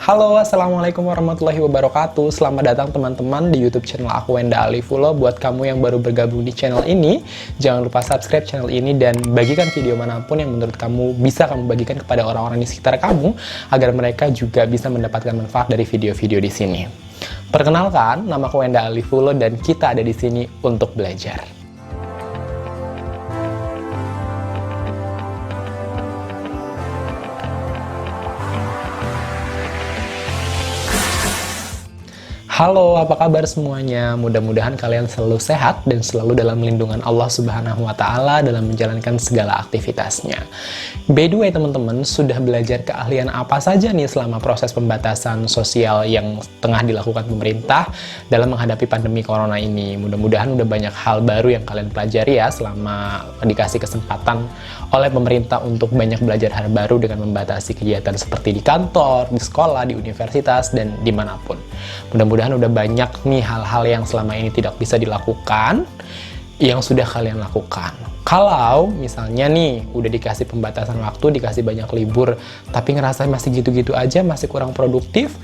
Halo, Assalamualaikum warahmatullahi wabarakatuh. Selamat datang teman-teman di YouTube channel aku, Wenda Alifulo. Buat kamu yang baru bergabung di channel ini, jangan lupa subscribe channel ini dan bagikan video manapun yang menurut kamu bisa kamu bagikan kepada orang-orang di sekitar kamu, agar mereka juga bisa mendapatkan manfaat dari video-video di sini. Perkenalkan, nama aku Wenda Alifulo dan kita ada di sini untuk belajar. Halo, apa kabar semuanya? Mudah-mudahan kalian selalu sehat dan selalu dalam lindungan Allah Subhanahu wa Ta'ala dalam menjalankan segala aktivitasnya. By the way, teman-teman, sudah belajar keahlian apa saja nih selama proses pembatasan sosial yang tengah dilakukan pemerintah dalam menghadapi pandemi corona ini? Mudah-mudahan udah banyak hal baru yang kalian pelajari ya selama dikasih kesempatan oleh pemerintah untuk banyak belajar hal baru dengan membatasi kegiatan seperti di kantor, di sekolah, di universitas, dan dimanapun. Mudah-mudahan udah banyak nih hal-hal yang selama ini tidak bisa dilakukan yang sudah kalian lakukan. Kalau misalnya nih udah dikasih pembatasan waktu, dikasih banyak libur, tapi ngerasa masih gitu-gitu aja, masih kurang produktif,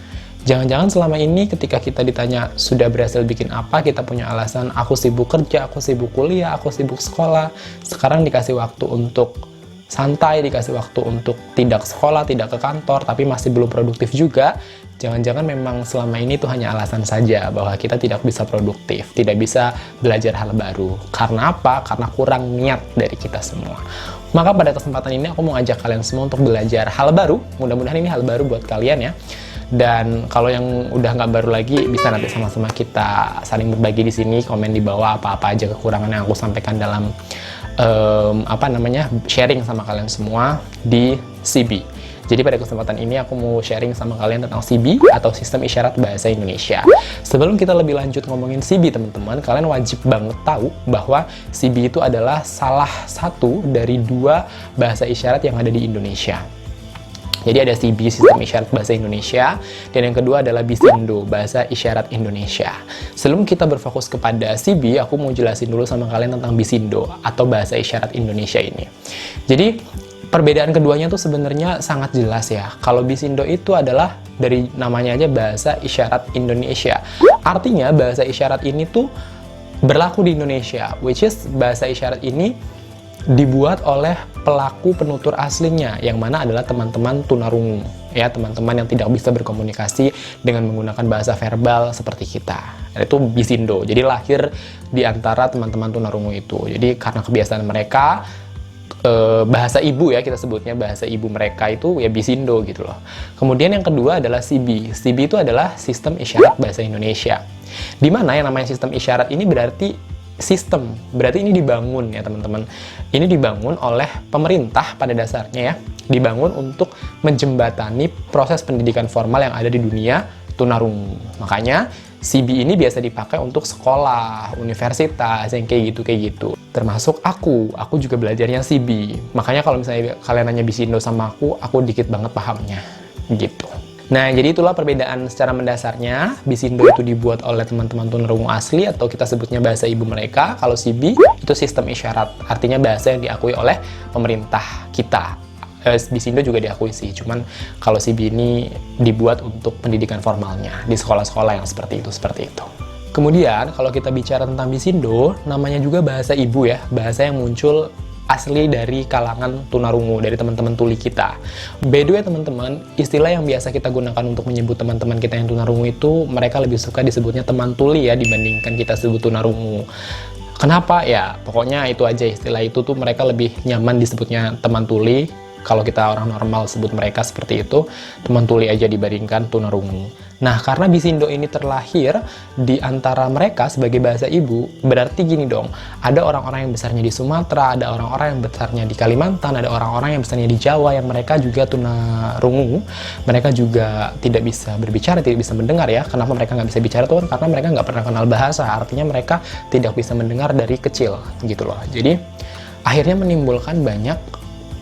jangan-jangan selama ini ketika kita ditanya sudah berhasil bikin apa, kita punya alasan aku sibuk kerja, aku sibuk kuliah, aku sibuk sekolah. Sekarang dikasih waktu untuk santai, dikasih waktu untuk tidak sekolah, tidak ke kantor, tapi masih belum produktif juga. Jangan-jangan memang selama ini itu hanya alasan saja bahwa kita tidak bisa produktif, tidak bisa belajar hal baru. Karena apa? Karena kurang niat dari kita semua. Maka pada kesempatan ini aku mau ajak kalian semua untuk belajar hal baru. Mudah-mudahan ini hal baru buat kalian ya. Dan kalau yang udah nggak baru lagi, bisa nanti sama-sama kita saling berbagi di sini, komen di bawah apa-apa aja kekurangan yang aku sampaikan dalam sharing sama kalian semua di CB. Jadi pada kesempatan ini aku mau sharing sama kalian tentang CB atau Sistem Isyarat Bahasa Indonesia. Sebelum kita lebih lanjut ngomongin CB teman-teman, kalian wajib banget tahu bahwa CB itu adalah salah satu dari dua bahasa isyarat yang ada di Indonesia. Jadi ada CB, Sistem Isyarat Bahasa Indonesia, dan yang kedua adalah Bisindo, Bahasa Isyarat Indonesia. Sebelum kita berfokus kepada CB, aku mau jelasin dulu sama kalian tentang Bisindo, atau Bahasa Isyarat Indonesia ini. Jadi, perbedaan keduanya tuh sebenarnya sangat jelas ya. Kalau Bisindo itu adalah, dari namanya aja Bahasa Isyarat Indonesia. Artinya, Bahasa Isyarat ini tuh berlaku di Indonesia, which is Bahasa Isyarat ini dibuat oleh pelaku penutur aslinya, yang mana adalah teman-teman tunarungu, ya, teman-teman yang tidak bisa berkomunikasi dengan menggunakan bahasa verbal seperti kita. Itu Bisindo. Jadi lahir di antara teman-teman tunarungu itu. Jadi karena kebiasaan mereka, bahasa ibu ya, kita sebutnya bahasa ibu mereka itu ya Bisindo gitu loh. Kemudian yang kedua adalah CB. CB itu adalah Sistem Isyarat Bahasa Indonesia. Di mana yang namanya sistem isyarat ini berarti sistem, berarti ini dibangun ya teman-teman. Ini dibangun oleh pemerintah pada dasarnya ya, dibangun untuk menjembatani proses pendidikan formal yang ada di dunia tunarungu. Makanya CB ini biasa dipakai untuk sekolah, universitas, yang kayak gitu. Termasuk aku juga belajarnya CB. Makanya kalau misalnya kalian nanya Bisindo sama aku dikit banget pahamnya gitu. Nah, jadi itulah perbedaan secara mendasarnya. Bisindo itu dibuat oleh teman-teman tunarungu asli atau kita sebutnya bahasa ibu mereka. Kalau CB itu sistem isyarat, artinya bahasa yang diakui oleh pemerintah kita. Bisindo juga diakui sih, cuman kalau CB ini dibuat untuk pendidikan formalnya di sekolah-sekolah yang seperti itu. Kemudian kalau kita bicara tentang Bisindo, namanya juga bahasa ibu ya, bahasa yang muncul asli dari kalangan tunarungu, dari teman-teman tuli kita. By the way teman-teman, istilah yang biasa kita gunakan untuk menyebut teman-teman kita yang tunarungu itu, mereka lebih suka disebutnya teman tuli ya, dibandingkan kita sebut tunarungu. Kenapa? Ya, pokoknya itu aja, istilah itu tuh mereka lebih nyaman disebutnya teman tuli. Kalau kita orang normal sebut mereka seperti itu, teman tuli aja dibandingkan tunarungu. Nah, karena Bisindo ini terlahir di antara mereka sebagai bahasa ibu, berarti gini dong, ada orang-orang yang besarnya di Sumatera, ada orang-orang yang besarnya di Kalimantan, ada orang-orang yang besarnya di Jawa, yang mereka juga tunarungu, mereka juga tidak bisa berbicara, tidak bisa mendengar ya. Kenapa mereka nggak bisa bicara tuh? Karena mereka nggak pernah kenal bahasa, artinya mereka tidak bisa mendengar dari kecil, gitu loh. Jadi, akhirnya menimbulkan banyak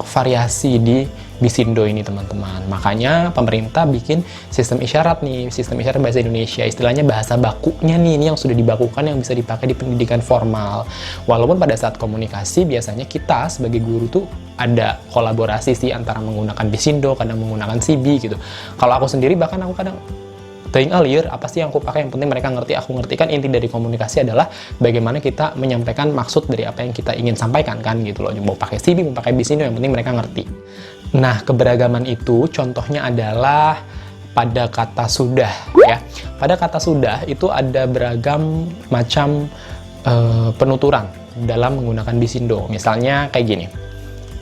variasi di Bisindo ini teman-teman. Makanya pemerintah bikin sistem isyarat nih, sistem isyarat bahasa Indonesia. Istilahnya bahasa bakunya nih, ini yang sudah dibakukan yang bisa dipakai di pendidikan formal. Walaupun pada saat komunikasi biasanya kita sebagai guru tuh ada kolaborasi sih antara menggunakan Bisindo, kadang menggunakan CB gitu. Kalau aku sendiri bahkan aku kadang teuing lieur, apa sih yang aku pakai, yang penting mereka ngerti, aku ngerti. Kan inti dari komunikasi adalah bagaimana kita menyampaikan maksud dari apa yang kita ingin sampaikan kan gitu loh. Mau pakai CB, mau pakai Bisindo, yang penting mereka ngerti. Nah, keberagaman itu contohnya adalah pada kata sudah ya. Pada kata sudah itu ada beragam macam penuturan dalam menggunakan Bisindo. Misalnya kayak gini.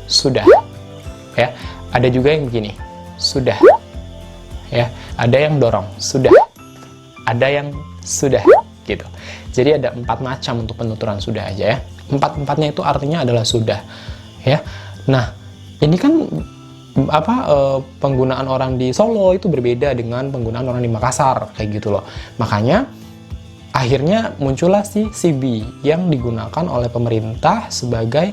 Sudah. Ya. Ada juga yang begini. Sudah. Ya, ada yang dorong, sudah. Ada yang sudah, gitu. Jadi ada 4 macam untuk penuturan sudah aja ya. 4-4-nya itu artinya adalah sudah, ya. Nah, ini kan penggunaan orang di Solo itu berbeda dengan penggunaan orang di Makassar, kayak gitu loh. Makanya akhirnya muncullah si CB yang digunakan oleh pemerintah sebagai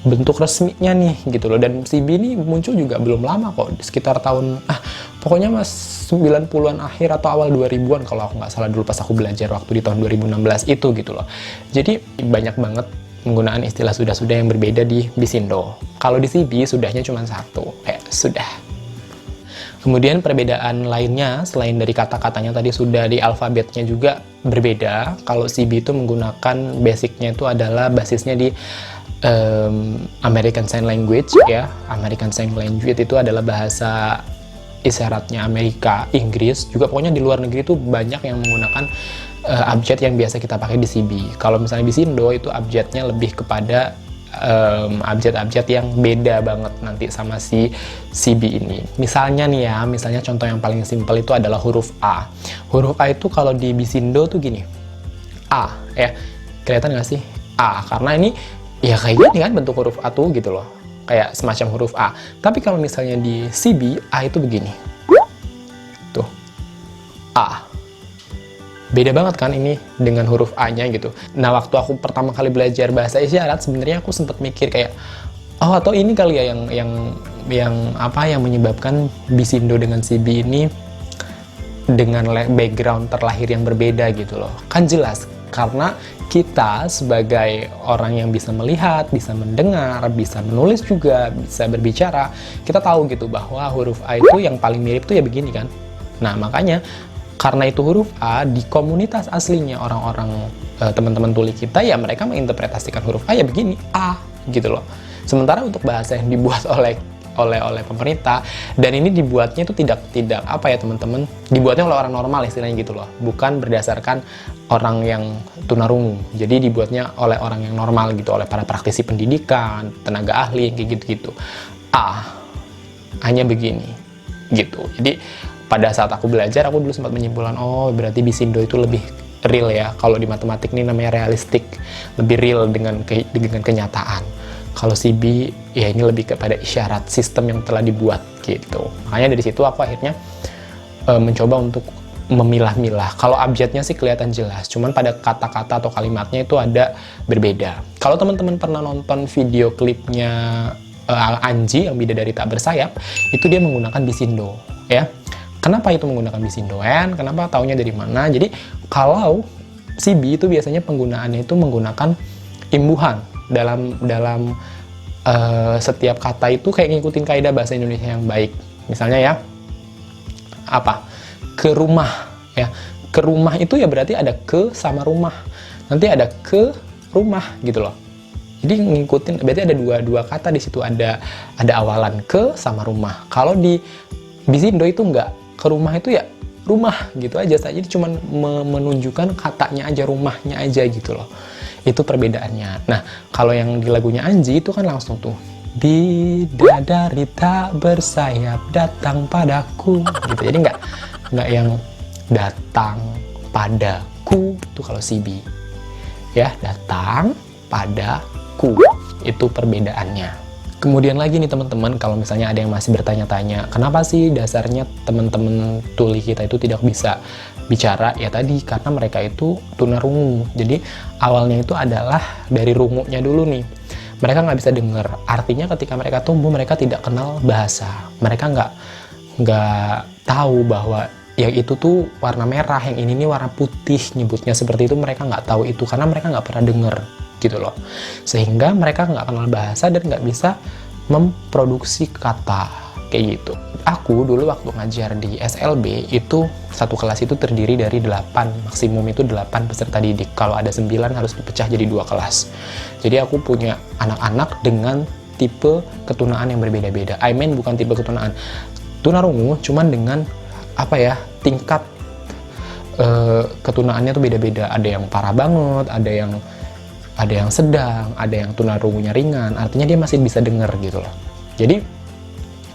bentuk resminya nih gitu loh. Dan CB ini muncul juga belum lama kok, sekitar tahun pokoknya mas 90-an akhir atau awal 2000-an kalau aku nggak salah, dulu pas aku belajar waktu di tahun 2016 itu gitu loh. Jadi banyak banget penggunaan istilah sudah-sudah yang berbeda di Bisindo. Kalau di CB sudahnya cuma satu, kayak sudah. Kemudian perbedaan lainnya selain dari kata-katanya tadi, sudah di alfabetnya juga berbeda. Kalau CB itu menggunakan basicnya itu adalah basisnya di American Sign Language ya. American Sign Language itu adalah bahasa isyaratnya Amerika, Inggris, juga pokoknya di luar negeri itu banyak yang menggunakan abjad yang biasa kita pakai di CB. Kalau misalnya Bisindo itu abjadnya lebih kepada abjad-abjad yang beda banget nanti sama si CB ini. Misalnya nih ya, misalnya contoh yang paling simpel itu adalah huruf A. Huruf A itu kalau di Bisindo tuh gini, A ya, kelihatan nggak sih? A, karena ini ya kayak gini kan bentuk huruf A tuh gitu loh, kayak semacam huruf A. Tapi kalau misalnya di CB, A itu begini tuh, A. Beda banget kan ini dengan huruf A-nya gitu. Nah, waktu aku pertama kali belajar bahasa isyarat, sebenarnya aku sempat mikir kayak, oh atau ini kali ya yang menyebabkan Bisindo dengan CB ini dengan background terlahir yang berbeda gitu loh. Kan jelas karena kita sebagai orang yang bisa melihat, bisa mendengar, bisa menulis juga, bisa berbicara, kita tahu gitu bahwa huruf A itu yang paling mirip tuh ya begini kan. Nah, makanya karena itu huruf A, di komunitas aslinya orang-orang teman-teman tuli kita, ya mereka menginterpretasikan huruf A ya begini, A gitu loh. Sementara untuk bahasa yang dibuat oleh pemerintah, dan ini dibuatnya itu tidak apa ya teman-teman, dibuatnya oleh orang normal istilahnya gitu loh, bukan berdasarkan orang yang tunarungu. Jadi dibuatnya oleh orang yang normal gitu, oleh para praktisi pendidikan, tenaga ahli kayak gitu-gitu. A hanya begini gitu. Jadi pada saat aku belajar, aku dulu sempat menyimpulkan, oh berarti Bisindo itu lebih real ya. Kalau di matematik ini namanya realistik, lebih real dengan kenyataan. Kalau CB, ya ini lebih kepada isyarat, sistem yang telah dibuat gitu. Makanya dari situ aku akhirnya mencoba untuk memilah-milah. Kalau abjadnya sih kelihatan jelas, cuman pada kata-kata atau kalimatnya itu ada berbeda. Kalau teman-teman pernah nonton video klipnya Anji yang Bidadari Tak Bersayap, itu dia menggunakan Bisindo ya. Kenapa itu menggunakan Bisindo? Kenapa taunya dari mana? Jadi kalau CB itu biasanya penggunaannya itu menggunakan imbuhan dalam setiap kata itu kayak ngikutin kaidah bahasa Indonesia yang baik. Misalnya ya, ke rumah ya. Ke rumah itu ya berarti ada ke sama rumah. Nanti ada ke rumah gitu loh. Jadi ngikutin, berarti ada dua kata di situ, ada awalan ke sama rumah. Kalau di Bisindo itu enggak, ke rumah itu ya rumah gitu aja saja, jadi cuman menunjukkan katanya aja, rumahnya aja gitu loh. Itu perbedaannya. Nah, kalau yang di lagunya Anji itu kan langsung tuh, bidadari tak bersayap datang padaku gitu. Jadi nggak yang datang padaku itu kalau CB ya, datang padaku, itu perbedaannya. Kemudian lagi nih teman-teman, kalau misalnya ada yang masih bertanya-tanya, kenapa sih dasarnya teman-teman tuli kita itu tidak bisa bicara? Ya tadi, karena mereka itu tunarungu. Jadi awalnya itu adalah dari rungunya dulu nih. Mereka nggak bisa dengar. Artinya ketika mereka tumbuh, mereka tidak kenal bahasa. Mereka nggak tahu bahwa yang itu tuh warna merah, yang ini nih warna putih, nyebutnya seperti itu. Mereka nggak tahu itu karena mereka nggak pernah dengar gitu loh. Sehingga mereka nggak kenal bahasa dan nggak bisa memproduksi kata, kayak gitu. Aku dulu waktu ngajar di SLB itu satu kelas itu terdiri dari 8, maksimum itu 8 peserta didik. Kalau ada 9 harus dipecah jadi 2 kelas. Jadi aku punya anak-anak dengan tipe ketunaan yang berbeda-beda. I mean bukan tipe ketunaan, tunarungu, cuman dengan apa ya, tingkat ketunaannya tuh beda-beda. Ada yang parah banget, ada yang sedang, ada yang tunarungunya ringan. Artinya dia masih bisa dengar gitu loh. Jadi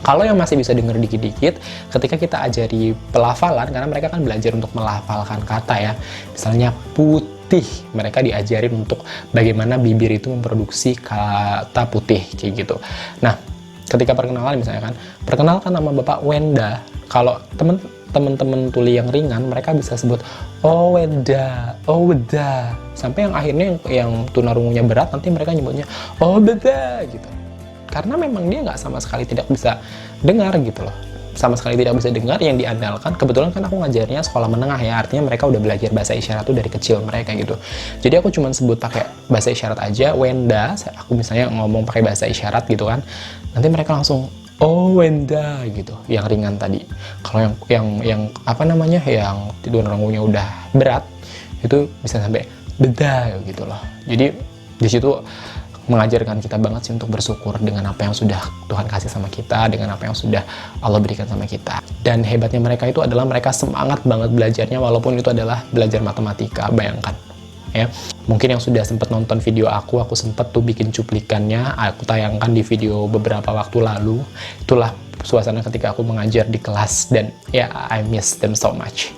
kalau yang masih bisa dengar dikit-dikit, ketika kita ajari pelafalan, karena mereka kan belajar untuk melafalkan kata ya. Misalnya putih, mereka diajarin untuk bagaimana bibir itu memproduksi kata putih, kayak gitu. Nah, ketika perkenalan misalnya kan, perkenalkan nama Bapak Wenda. Kalau temen-temen tuli yang ringan, mereka bisa sebut, oh Wenda, oh Weda. Sampai yang akhirnya yang tunarungunya berat, nanti mereka nyebutnya, oh Beda, gitu. Karena memang dia nggak sama sekali tidak bisa dengar gitu loh. Sama sekali tidak bisa dengar, yang diandalkan, kebetulan kan aku ngajarnya sekolah menengah ya, artinya mereka udah belajar bahasa isyarat tuh dari kecil mereka gitu. Jadi aku cuma sebut pakai bahasa isyarat aja, Wenda, aku misalnya ngomong pakai bahasa isyarat gitu kan, nanti mereka langsung, oh Wenda gitu, yang ringan tadi. Kalau yang apa namanya, yang tunarungunya udah berat, itu bisa sampai beda gitu loh. Jadi di situ mengajarkan kita banget sih untuk bersyukur dengan apa yang sudah Tuhan kasih sama kita, dengan apa yang sudah Allah berikan sama kita. Dan hebatnya mereka itu adalah mereka semangat banget belajarnya, walaupun itu adalah belajar matematika. Bayangkan ya, mungkin yang sudah sempat nonton video aku sempat tuh bikin cuplikannya, aku tayangkan di video beberapa waktu lalu. Itulah suasana ketika aku mengajar di kelas, dan ya I miss them so much.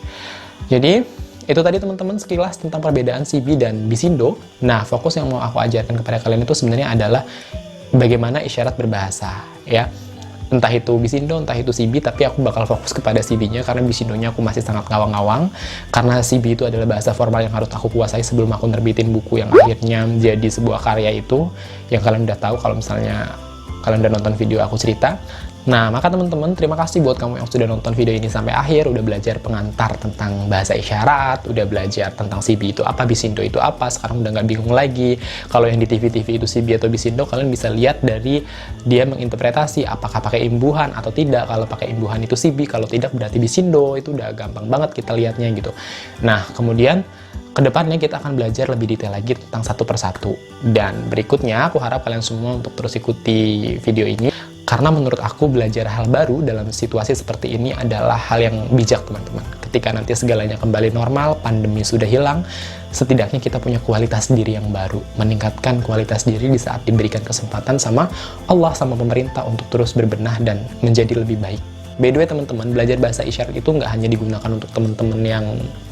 Jadi itu tadi teman-teman sekilas tentang perbedaan CB dan Bisindo. Nah, fokus yang mau aku ajarkan kepada kalian itu sebenarnya adalah bagaimana isyarat berbahasa, ya. Entah itu Bisindo, entah itu CB, tapi aku bakal fokus kepada CB-nya karena Bisindonya aku masih sangat ngawang-ngawang. Karena CB itu adalah bahasa formal yang harus aku kuasai sebelum aku nerbitin buku yang akhirnya menjadi sebuah karya itu, yang kalian udah tahu kalau misalnya kalian udah nonton video aku cerita. Nah, maka teman-teman, terima kasih buat kamu yang sudah nonton video ini sampai akhir, udah belajar pengantar tentang bahasa isyarat, udah belajar tentang CB itu apa, Bisindo itu apa, sekarang udah nggak bingung lagi. Kalau yang di TV-TV itu CB atau Bisindo, kalian bisa lihat dari dia menginterpretasi apakah pakai imbuhan atau tidak. Kalau pakai imbuhan itu CB, kalau tidak berarti Bisindo. Itu udah gampang banget kita lihatnya gitu. Nah, kemudian kedepannya kita akan belajar lebih detail lagi tentang satu persatu. Dan berikutnya, aku harap kalian semua untuk terus ikuti video ini. Karena menurut aku belajar hal baru dalam situasi seperti ini adalah hal yang bijak teman-teman. Ketika nanti segalanya kembali normal, pandemi sudah hilang, setidaknya kita punya kualitas diri yang baru. Meningkatkan kualitas diri di saat diberikan kesempatan sama Allah, sama pemerintah untuk terus berbenah dan menjadi lebih baik. By the way teman-teman, belajar bahasa isyarat itu nggak hanya digunakan untuk teman-teman yang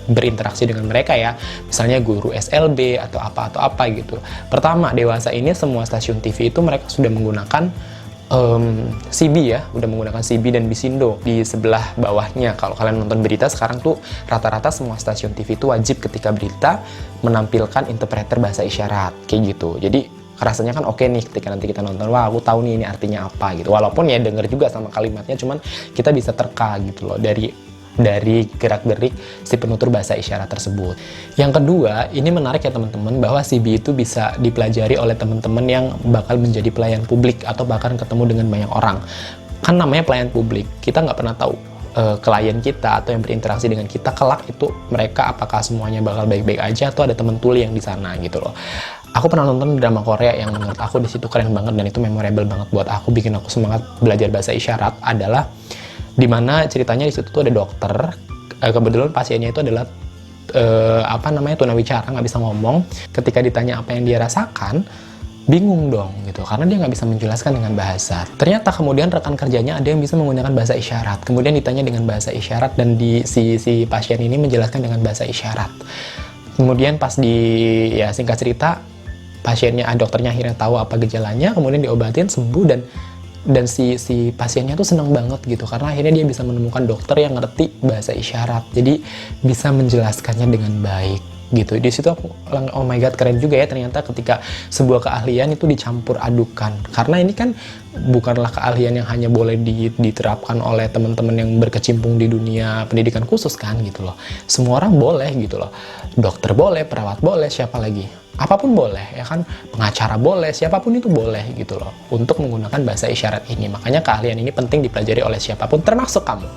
berinteraksi dengan mereka ya. Misalnya guru SLB atau apa gitu. Pertama, dewasa ini semua stasiun TV itu mereka sudah menggunakan CB ya, udah menggunakan CB dan Bisindo di sebelah bawahnya. Kalau kalian nonton berita sekarang tuh rata-rata semua stasiun TV itu wajib ketika berita menampilkan interpreter bahasa isyarat kayak gitu. Jadi rasanya kan oke nih ketika nanti kita nonton, wah aku tahu nih ini artinya apa gitu. Walaupun ya denger juga sama kalimatnya, cuman kita bisa terka gitu loh dari gerak-gerik si penutur bahasa isyarat tersebut. Yang kedua, ini menarik ya teman-teman, bahwa CB itu bisa dipelajari oleh teman-teman yang bakal menjadi pelayan publik atau bahkan ketemu dengan banyak orang. Kan namanya pelayan publik, kita nggak pernah tahu klien kita atau yang berinteraksi dengan kita kelak itu mereka apakah semuanya bakal baik-baik aja atau ada teman tuli yang di sana gitu loh. Aku pernah nonton drama Korea yang menurut aku di situ keren banget dan itu memorable banget buat aku, bikin aku semangat belajar bahasa isyarat, adalah dimana ceritanya di situ tuh ada dokter, kebetulan pasiennya itu adalah tunawicara, nggak bisa ngomong. Ketika ditanya apa yang dia rasakan, bingung dong gitu, karena dia nggak bisa menjelaskan dengan bahasa. Ternyata kemudian rekan kerjanya ada yang bisa menggunakan bahasa isyarat, kemudian ditanya dengan bahasa isyarat dan si pasien ini menjelaskan dengan bahasa isyarat. Kemudian pas singkat cerita, dokternya akhirnya tahu apa gejalanya, kemudian diobatin, sembuh, dan si pasiennya tuh senang banget gitu karena akhirnya dia bisa menemukan dokter yang ngerti bahasa isyarat, jadi bisa menjelaskannya dengan baik gitu. Di situ aku, oh my god, keren juga ya ternyata ketika sebuah keahlian itu dicampur adukan, karena ini kan bukanlah keahlian yang hanya boleh diterapkan oleh teman-teman yang berkecimpung di dunia pendidikan khusus kan gitu loh. Semua orang boleh gitu loh, dokter boleh, perawat boleh, siapa lagi, apapun boleh, ya kan, pengacara boleh, siapapun itu boleh gitu loh, untuk menggunakan bahasa isyarat ini. Makanya keahlian ini penting dipelajari oleh siapapun, termasuk kamu.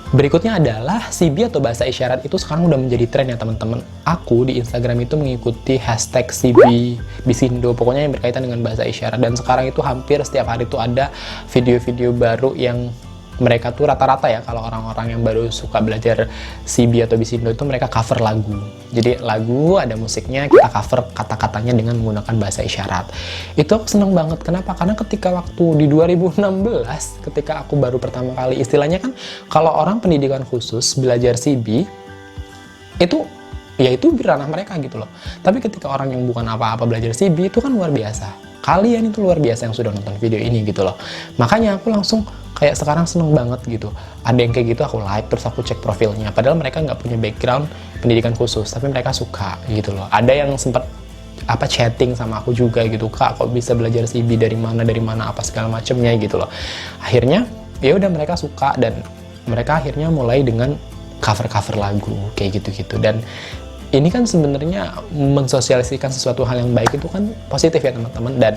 Berikutnya adalah CB atau bahasa isyarat itu sekarang udah menjadi tren ya teman-teman. Aku di Instagram itu mengikuti hashtag CB Bisindo, pokoknya yang berkaitan dengan bahasa isyarat. Dan sekarang itu hampir setiap hari itu ada video-video baru yang mereka tuh rata-rata ya, kalau orang-orang yang baru suka belajar CB atau Bisindo itu mereka cover lagu. Jadi lagu ada musiknya, kita cover kata-katanya dengan menggunakan bahasa isyarat. Itu aku seneng banget. Kenapa? Karena ketika waktu di 2016, ketika aku baru pertama kali, istilahnya kan kalau orang pendidikan khusus belajar CB, itu ya itu ranah mereka gitu loh. Tapi ketika orang yang bukan apa-apa belajar CB, itu kan luar biasa. Kalian itu luar biasa yang sudah nonton video ini gitu loh. Makanya aku langsung kayak sekarang seneng banget gitu. Ada yang kayak gitu aku like, terus aku cek profilnya. Padahal mereka nggak punya background pendidikan khusus, tapi mereka suka gitu loh. Ada yang sempat chatting sama aku juga gitu, Kak, kok bisa belajar CB dari mana apa segala macemnya gitu loh. Akhirnya ya udah mereka suka dan mereka akhirnya mulai dengan cover lagu kayak gitu-gitu. Dan ini kan sebenarnya mensosialisasikan sesuatu hal yang baik itu kan positif ya teman-teman, dan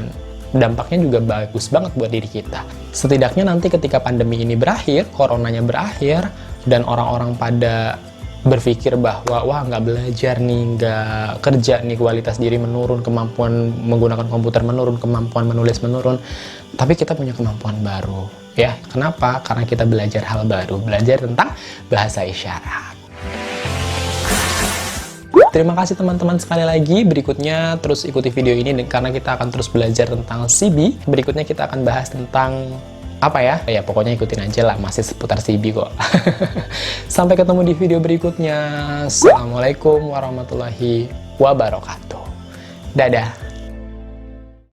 dampaknya juga bagus banget buat diri kita. Setidaknya nanti ketika pandemi ini berakhir, coronanya berakhir, dan orang-orang pada berpikir bahwa wah nggak belajar nih, nggak kerja nih, kualitas diri menurun, kemampuan menggunakan komputer menurun, kemampuan menulis menurun, tapi kita punya kemampuan baru ya. Kenapa? Karena kita belajar hal baru, belajar tentang bahasa isyarat. Terima kasih teman-teman sekali lagi. Berikutnya terus ikuti video ini karena kita akan terus belajar tentang CB. Berikutnya kita akan bahas tentang apa ya? Ya pokoknya ikutin aja lah, masih seputar CB kok. Sampai ketemu di video berikutnya. Assalamualaikum warahmatullahi wabarakatuh. Dadah.